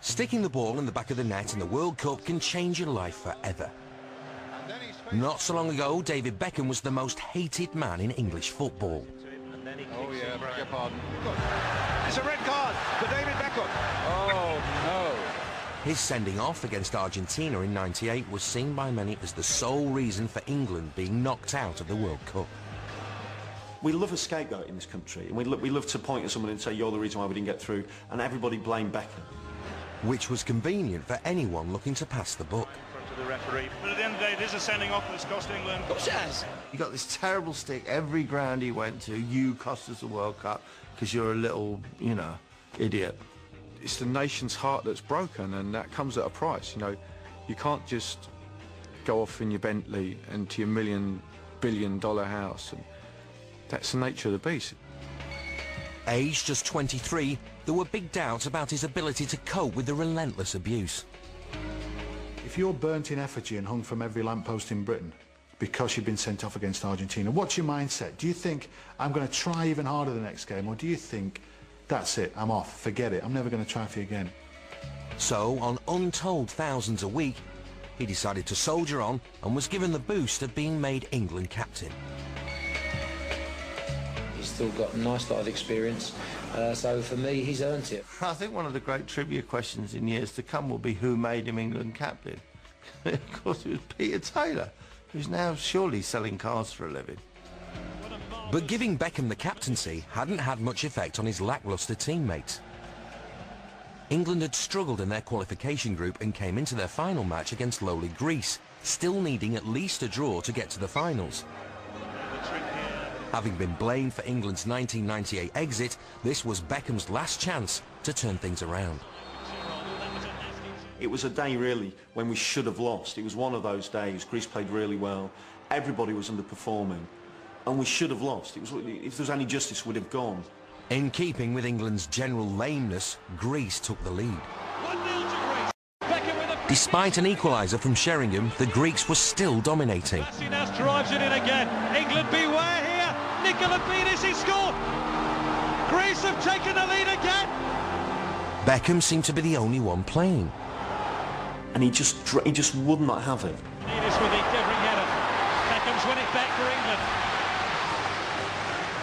Sticking the ball in the back of the net in the World Cup can change your life forever. Not so long ago, David Beckham was the most hated man in English football. Oh yeah, beg your pardon. It's a red card for David Beckham. Oh no. His sending off against Argentina in '98 was seen by many as the sole reason for England being knocked out of the World Cup. We love a scapegoat in this country, and we love to point at someone and say, you're the reason why we didn't get through, and everybody blamed Beckham. Which was convenient for anyone looking to pass the buck. To the referee. But at the end of the day, it is a sending off that's cost England. Of course it has. You got this terrible stick every ground he went to. You cost us the World Cup because you're a little, you know, idiot. It's the nation's heart that's broken, and that comes at a price. You know, you can't just go off in your Bentley and to your billion-dollar house, and that's the nature of the beast. Aged just 23, there were big doubts about his ability to cope with the relentless abuse. If you're burnt in effigy and hung from every lamppost in Britain because you've been sent off against Argentina, what's your mindset? Do you think, I'm going to try even harder the next game, or do you think, that's it, I'm off, forget it, I'm never going to try for you again? So, on untold thousands a week, he decided to soldier on and was given the boost of being made England captain. He's still got a nice lot of experience, so for me, he's earned it. I think one of the great trivia questions in years to come will be who made him England captain. Of course, it was Peter Taylor, who's now surely selling cars for a living. But giving Beckham the captaincy hadn't had much effect on his lacklustre teammates. England had struggled in their qualification group and came into their final match against lowly Greece, still needing at least a draw to get to the finals. Having been blamed for England's 1998 exit, this was Beckham's last chance to turn things around. It was a day, really, when we should have lost. It was one of those days. Greece played really well. Everybody was underperforming. And we should have lost. It was, if there was any justice, we'd have gone. In keeping with England's general lameness, Greece took the lead. Despite an equaliser from Sheringham, the Greeks were still dominating. Now drives it in again. England beware here. Nicola Beanis, he scored. Greece have taken the lead again. Beckham seemed to be the only one playing. And he just would not have it. Beanis with the endeavouring header. Beckham's won it back for England.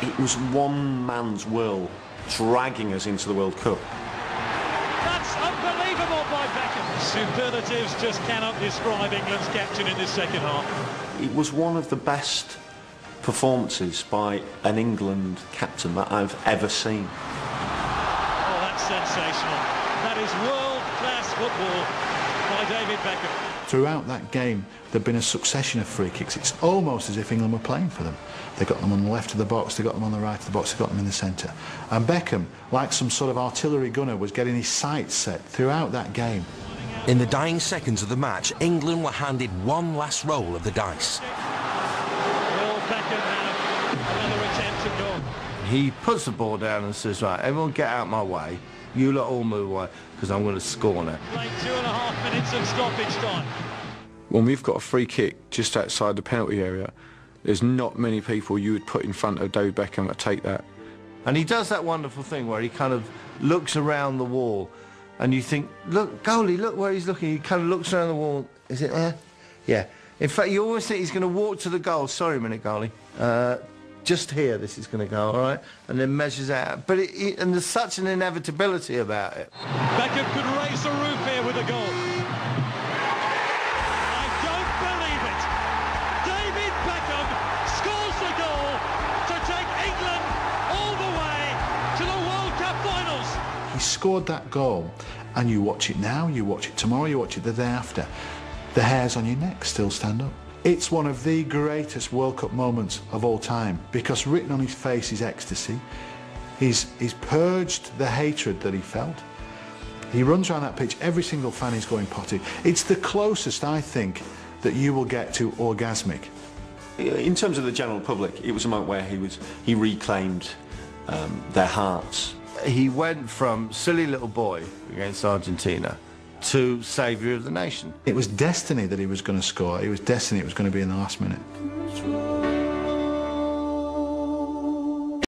It was one man's will dragging us into the World Cup. That's unbelievable by Beckham. Superlatives just cannot describe England's captain in this second half. It was one of the best performances by an England captain that I've ever seen. Oh, that's sensational. That is world-class football by David Beckham. Throughout that game, there'd been a succession of free kicks. It's almost as if England were playing for them. They got them on the left of the box, they got them on the right of the box, they got them in the centre. And Beckham, like some sort of artillery gunner, was getting his sights set throughout that game. In the dying seconds of the match, England were handed one last roll of the dice. Will Beckham now, another attempt at goal. He puts the ball down and says, right, everyone get out my way. You lot all move away, because I'm going to score now. Played 2.5 minutes of stoppage time. When we've got a free kick just outside the penalty area, there's not many people you would put in front of David Beckham to take that. And he does that wonderful thing where he kind of looks around the wall and you think, look, goalie, look where he's looking. He kind of looks around the wall. Is it there? Yeah. In fact, you always think he's going to walk to the goal. Sorry a minute, goalie. Just here this is going to go, all right? And then measures out. But and there's such an inevitability about it. Beckham could raise the roof here with a goal. I don't believe it. David Beckham scores the goal to take England all the way to the World Cup finals. He scored that goal, and you watch it now, you watch it tomorrow, you watch it the day after. The hairs on your neck still stand up. It's one of the greatest World Cup moments of all time, because written on his face is ecstasy. He's purged the hatred that he felt. He runs around that pitch, every single fan is going potty. It's the closest, I think, that you will get to orgasmic. In terms of the general public, it was a moment where he reclaimed their hearts. He went from silly little boy against Argentina to saviour of the nation. It was destiny that he was going to score. It was destiny it was going to be in the last minute.